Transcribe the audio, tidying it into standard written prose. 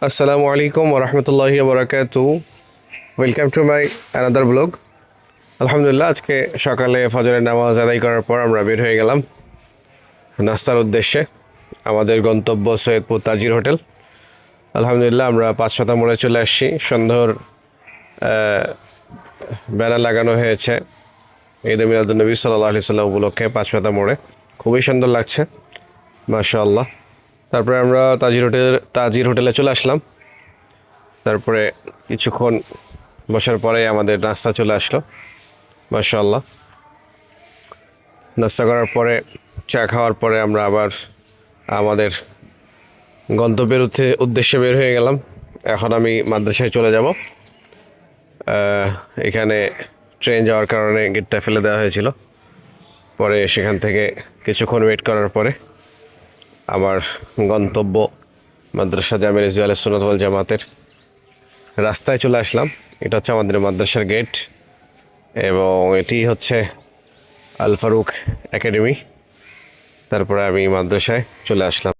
আসসালামু আলাইকুম ওরহমতুল্লাহি ওবরাকাতু। Welcome to my another blog. আলহামদুলিল্লাহ, আজকে সকালে ফজরের নামাজ আদায় করার পর আমরা বের হয়ে গেলাম নাস্তার উদ্দেশ্যে। আমাদের গন্তব্য সৈয়দপুর তাজির হোটেল। আলহামদুলিল্লাহ, আমরা ৫ মোড়ে চলে আসছি। সন্ধ্যার ব্যানার লাগানো হয়েছে ঈদে মিলাদুন্নবী সাল্লাল্লাহু আলাইহি সাল্লাম উপলক্ষে ৫ মোড়ে। খুবই সুন্দর লাগছে, মাশাআল্লাহ। তারপরে আমরা তাজির হোটেলে চলে আসলাম। তারপরে কিছুক্ষণ বসার পরে আমাদের নাস্তা চলে আসলো, মাশাআল্লাহ। নাস্তা করার পরে, চা খাওয়ার পরে আমরা আবার আমাদের গন্তব্যের উদ্দেশ্যে বের হয়ে গেলাম। এখন আমি মাদ্রাসায় চলে যাব। এখানে ট্রেন যাওয়ার কারণে গেটটা ফেলে দেওয়া হয়েছিল। পরে সেখান থেকে কিছুক্ষণ ওয়েট করার পরে আমার গন্তব্য মাদ্রাসা জামিয়া রিজভী আহলে সুন্নাত ওয়াল জামাতের রাস্তায় চলে আসলাম। এটা হচ্ছে আমাদের মাদ্রাসার গেট এবং এটি হচ্ছে আল ফারুক একাডেমি। তারপরে আমি মাদ্রাসায় চলে আসলাম।